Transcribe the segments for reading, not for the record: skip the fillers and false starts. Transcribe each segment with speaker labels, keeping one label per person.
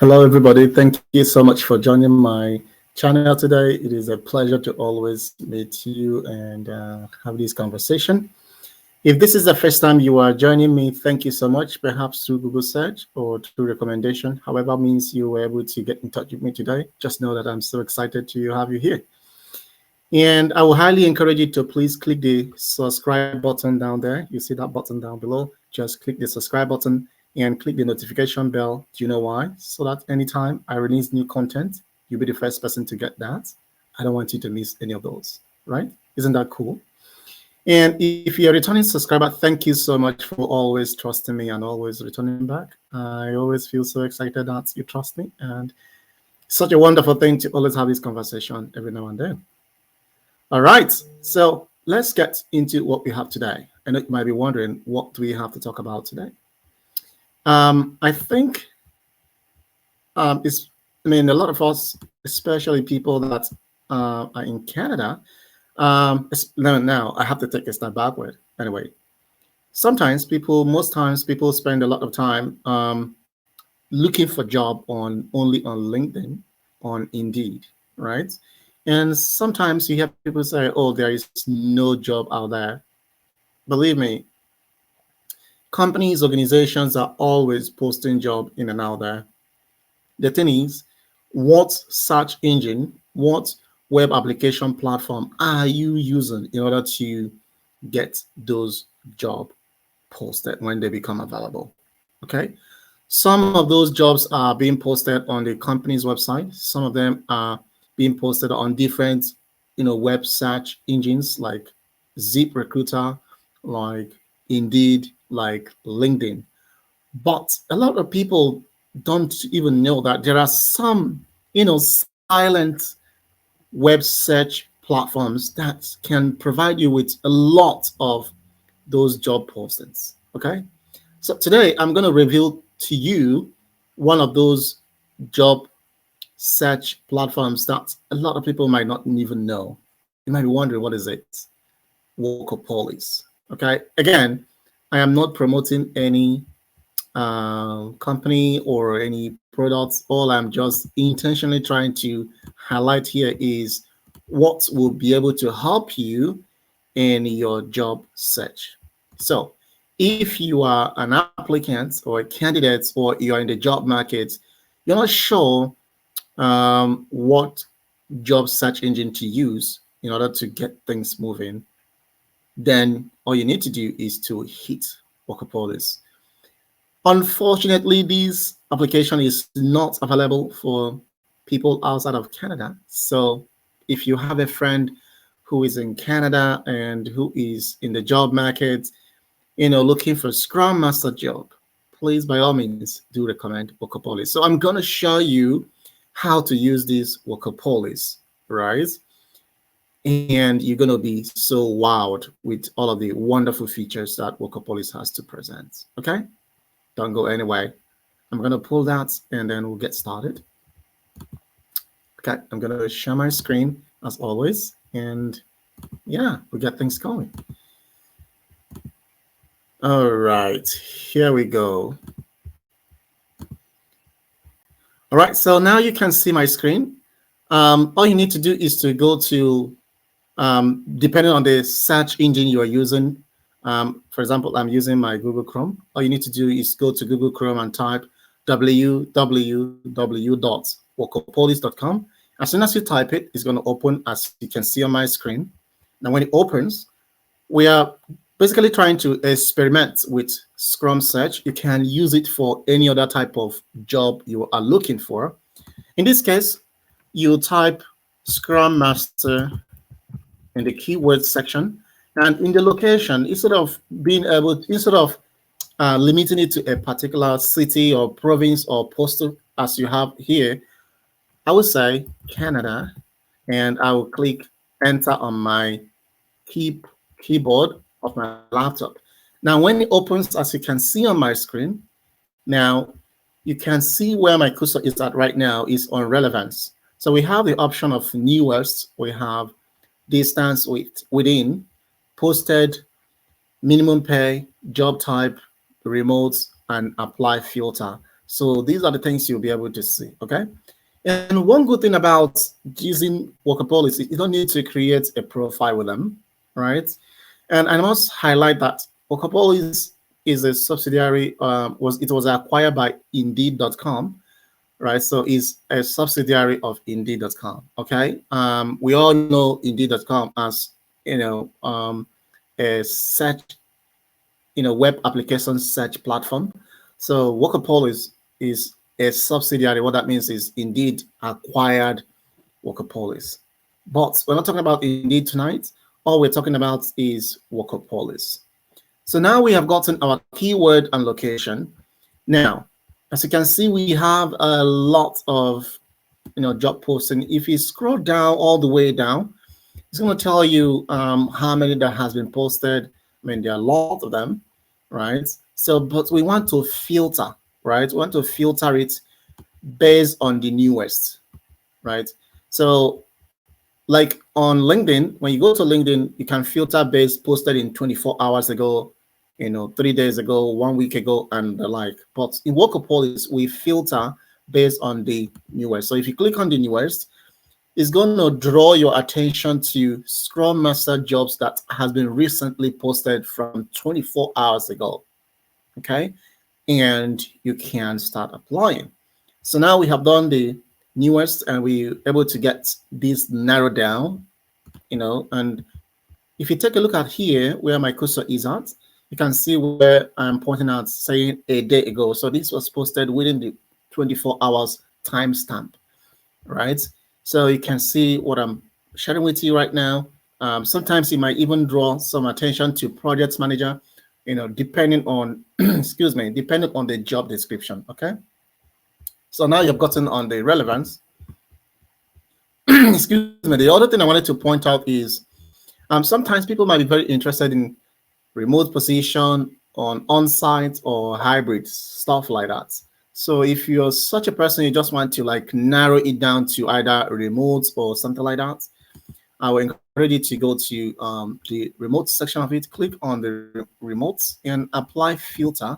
Speaker 1: Hello, everybody. Thank you so much for joining my channel today. It is a pleasure to always meet you and have this conversation. If this is the first time you are joining me, thank you so much, perhaps through Google search or through recommendation, however means you were able to get in touch with me today. Just know that I'm so excited to have you here. And I will highly encourage you to please click the subscribe button down there. You see that button down below. Just click the subscribe button and click the notification bell. Do you know why? So that anytime I release new content, you'll be the first person to get that. I don't want you to miss any of those, right? Isn't that cool? And if you're a returning subscriber, thank you so much for always trusting me and always returning back. I always feel so excited that you trust me, and such a wonderful thing to always have this conversation every now and then. All right, so let's get into what we have today. I know you might be wondering, what do we have to talk about today? I think a lot of us, especially people that are in Canada, now I have to take a step backward. Anyway, most times people spend a lot of time looking for job only on LinkedIn, on Indeed, right? And sometimes you hear people say, "Oh, there is no job out there." Believe me, companies, organizations are always posting job in and out there. The thing is, what search engine, what web application platform are you using in order to get those job posted when they become available? Okay. Some of those jobs are being posted on the company's website. Some of them are being posted on different, web search engines like ZipRecruiter, like Indeed, like LinkedIn. But a lot of people don't even know that there are some, silent web search platforms that can provide you with a lot of those job postings. Okay. So today I'm going to reveal to you one of those job search platforms that a lot of people might not even know. You might be wondering, what is it? Workopolis. Okay. Again, I am not promoting any company or any products. All I'm just intentionally trying to highlight here is what will be able to help you in your job search. So if you are an applicant or a candidate, or you're in the job market, you're not sure what job search engine to use in order to get things moving, then all you need to do is to hit Workopolis. Unfortunately, this application is not available for people outside of Canada. So if you have a friend who is in Canada and who is in the job market, looking for Scrum Master job, please, by all means, do recommend Workopolis. So I'm going to show you how to use this Workopolis, right? And you're going to be so wowed with all of the wonderful features that Workopolis has to present. Okay? Don't go anywhere. I'm going to pull that and then we'll get started. Okay, I'm going to share my screen as always. And yeah, we'll get things going. All right, here we go. All right, so now you can see my screen. All you need to do is to go to, depending on the search engine you are using. For example, I'm using my Google Chrome. All you need to do is go to Google Chrome and type www.workopolis.com. As soon as you type it, it's going to open, as you can see on my screen. Now, when it opens, we are basically trying to experiment with Scrum search. You can use it for any other type of job you are looking for. In this case, you type Scrum Master in the keyword section, and in the location, instead of limiting it to a particular city or province or postal as you have here, I would say Canada, and I will click enter on my keyboard of my laptop. Now, when it opens, as you can see on my screen, now you can see where my cursor is at right now is on relevance. So we have the option of newest, we have distance within, posted, minimum pay, job type, remote, and apply filter. So these are the things you'll be able to see. Okay. And one good thing about using Workopolis is you don't need to create a profile with them, right? And I must highlight that Workopolis is a subsidiary. Was acquired by Indeed.com, right? So it's a subsidiary of Indeed.com. Okay. We all know Indeed.com as a search, web application search platform. So Workopolis is a subsidiary. What that means is Indeed acquired Workopolis. But we're not talking about Indeed tonight. All we're talking about is Workopolis. So now we have gotten our keyword and location. Now, as you can see, we have a lot of job posting. If you scroll down all the way down, it's going to tell you how many that has been posted. I mean, there are a lot of them, right? So, but we want to filter, right? We want to filter it based on the newest, right? So, like on LinkedIn, when you go to LinkedIn, you can filter based posted in 24 hours ago, 3 days ago, 1 week ago, and the like. But in Workopolis, we filter based on the newest. So if you click on the newest, it's going to draw your attention to Scrum Master jobs that has been recently posted from 24 hours ago. Okay, and you can start applying. So now we have done the newest, and we're able to get this narrowed down. And if you take a look at here where my cursor is at, you can see where I'm pointing out saying a day ago. So this was posted within the 24 hours timestamp, right? So you can see what I'm sharing with you right now. Sometimes it might even draw some attention to project manager, depending on, excuse me, depending on the job description, okay? So now you've gotten on the relevance. Excuse me, the other thing I wanted to point out is sometimes people might be very interested in remote position, on-site or hybrid, stuff like that. So if you're such a person, you just want to like narrow it down to either remote or something like that, I will encourage you to go to the remote section of it, click on the remote and apply filter,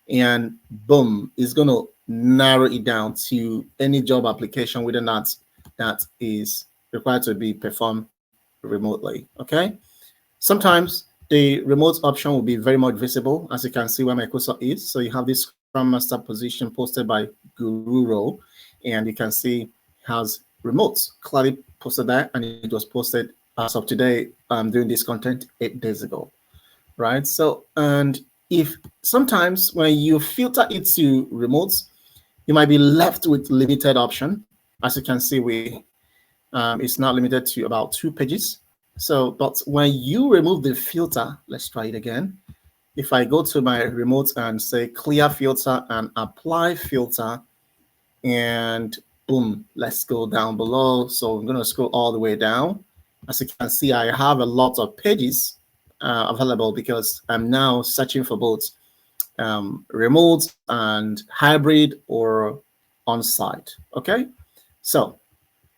Speaker 1: and boom, it's going to narrow it down to any job application within that is required to be performed remotely. Okay. Sometimes the remote option will be very much visible, as you can see where my cursor is. So you have this Scrum Master position posted by Guru Role, and you can see has remote clearly posted there, and it was posted as of today, doing this content 8 days ago, right? So, and if sometimes when you filter it to remotes, you might be left with limited option. As you can see, it's now limited to about 2 pages. So, but when you remove the filter, let's try it again. If I go to my remote and say clear filter and apply filter, and boom, let's go down below. So I'm going to scroll all the way down. As you can see, I have a lot of pages available because I'm now searching for both remote and hybrid or on-site. Okay, so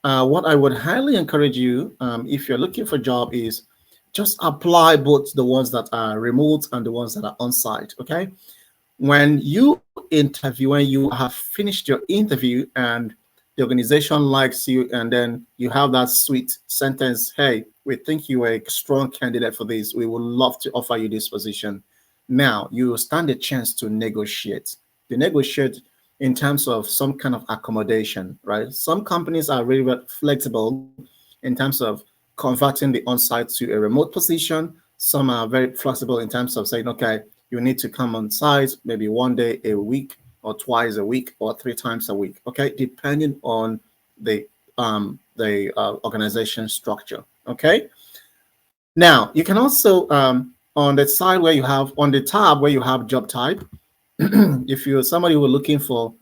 Speaker 1: what I would highly encourage you, if you're looking for a job, is just apply both the ones that are remote and the ones that are on-site. Okay, when you interview, when you have finished your interview and the organization likes you, and then you have that sweet sentence, hey, we think you are a strong candidate for this, we would love to offer you this position. Now you stand a chance to negotiate. You negotiate in terms of some kind of accommodation, right? Some companies are really flexible in terms of converting the on-site to a remote position. Some are very flexible in terms of saying, okay, you need to come on site maybe 1 day a week or twice a week or 3 times a week, okay, depending on the organization structure. Okay, now you can also on the side where you have on the tab where you have job type, if you're somebody who are looking for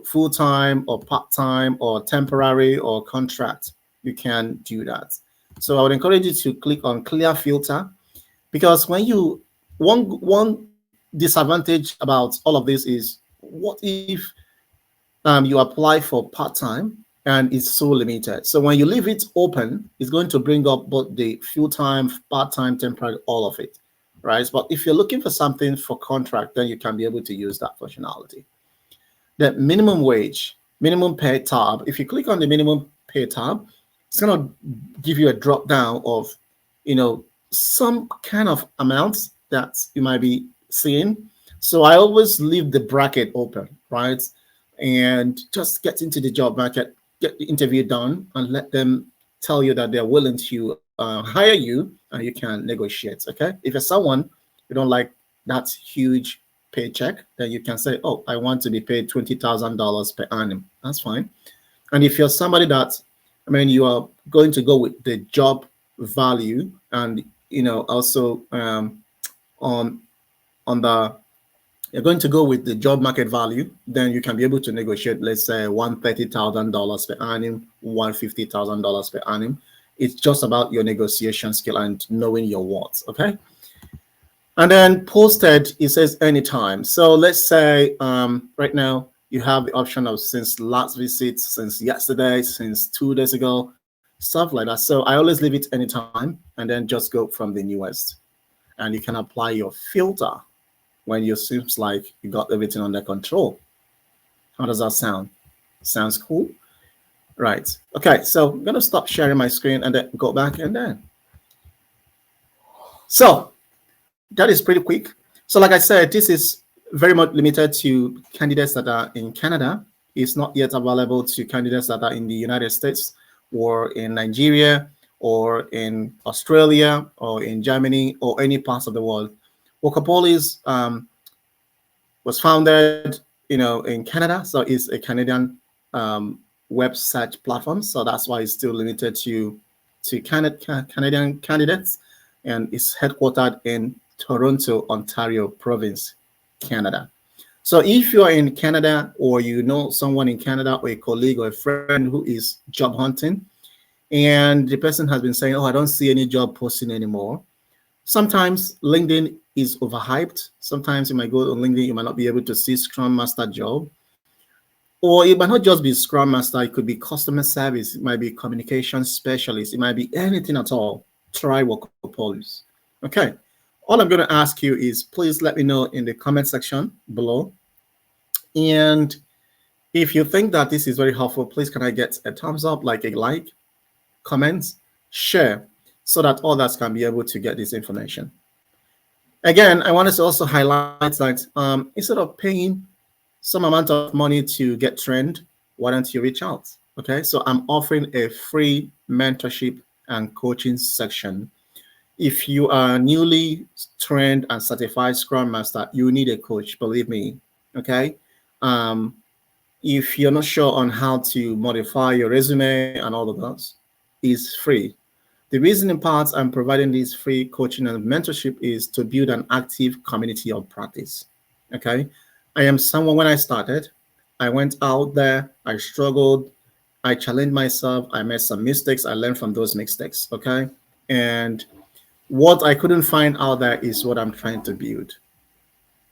Speaker 1: full-time or part-time or temporary or contract, you can do that. So I would encourage you to click on clear filter, because when you one disadvantage about all of this is, what if you apply for part-time and it's so limited? So when you leave it open, it's going to bring up both the full-time, part-time, temporary, all of it, right? But if you're looking for something for contract, then you can be able to use that functionality. Okay, so what I would highly encourage you, if you're looking for something for contract, you can do that. So I would encourage you to click on clear filter, because when you the minimum wage, minimum pay tab. If you click on the minimum pay tab, it's gonna give you a drop down of, some kind of amounts that you might be seeing. So I always leave the bracket open, right? And just get into the job market, get the interview done, and let them tell you that they're willing to hire you, and you can negotiate. Okay, if you're someone you don't like that huge paycheck, then you can say, "Oh, I want to be paid $20,000 per annum." That's fine. And if you're somebody that, I mean, you are going to go with the job value, and also on on the you're going to go with the job market value, then you can be able to negotiate, let's say, $130,000 per annum, $150,000 per annum. It's just about your negotiation skill and knowing your worth. Okay. And then posted, it says anytime. So let's say right now you have the option of since last visit, since yesterday, since 2 days ago, stuff like that. So I always leave it anytime and then just go from the newest. And you can apply your filter when you seems like you got everything under control. How does that sound? Sounds cool? Right. Okay, so I'm gonna stop sharing my screen and then go back and then. So that is pretty quick. So like I said, this is very much limited to candidates that are in Canada. It's not yet available to candidates that are in the United States or in Nigeria or in Australia or in Germany or any parts of the world. Workopolis was founded, in Canada, so it's a Canadian web search platform. So that's why it's still limited to Canadian candidates, and it's headquartered in Toronto, Ontario province, Canada. So if you're in Canada or you know someone in Canada or a colleague or a friend who is job hunting, and the person has been saying, "Oh, I don't see any job posting anymore." Sometimes LinkedIn is overhyped. Sometimes you might go on LinkedIn, you might not be able to see Scrum Master job. Or it might not just be Scrum Master, it could be customer service, it might be communication specialist, it might be anything at all. Try Workopolis. Okay. All I'm going to ask you is please let me know in the comment section below. And if you think that this is very helpful, please can I get a thumbs up, like a like, comments, share, so that others can be able to get this information. Again, I wanted to also highlight that instead of paying some amount of money to get trained, why don't you reach out? Okay, so I'm offering a free mentorship and coaching section. If you are newly trained and certified Scrum Master, you need a coach, believe me. Okay, if you're not sure on how to modify your resume and all of that, it's free. The reason in part I'm providing this free coaching and mentorship is to build an active community of practice. Okay, I am someone, when I started, I went out there, I struggled, I challenged myself, I made some mistakes, I learned from those mistakes. Okay, and what I couldn't find out there is what I'm trying to build.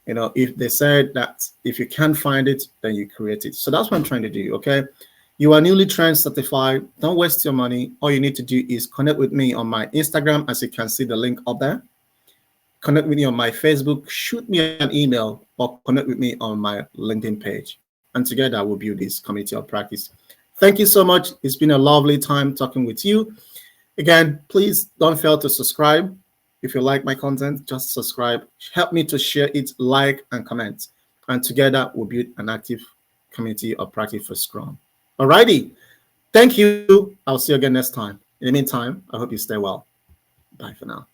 Speaker 1: If they said that if you can't find it, then you create it. So that's what I'm trying to do. Okay. You are newly trained, certified. Don't waste your money. All you need to do is connect with me on my Instagram, as you can see the link up there. Connect with me on my Facebook. Shoot me an email or connect with me on my LinkedIn page. And together we'll build this community of practice. Thank you so much. It's been a lovely time talking with you. Again, please don't fail to subscribe. If you like my content, just subscribe. Help me to share it, like, and comment. And together we'll build an active community of practice for Scrum. Alrighty. Thank you. I'll see you again next time. In the meantime, I hope you stay well. Bye for now.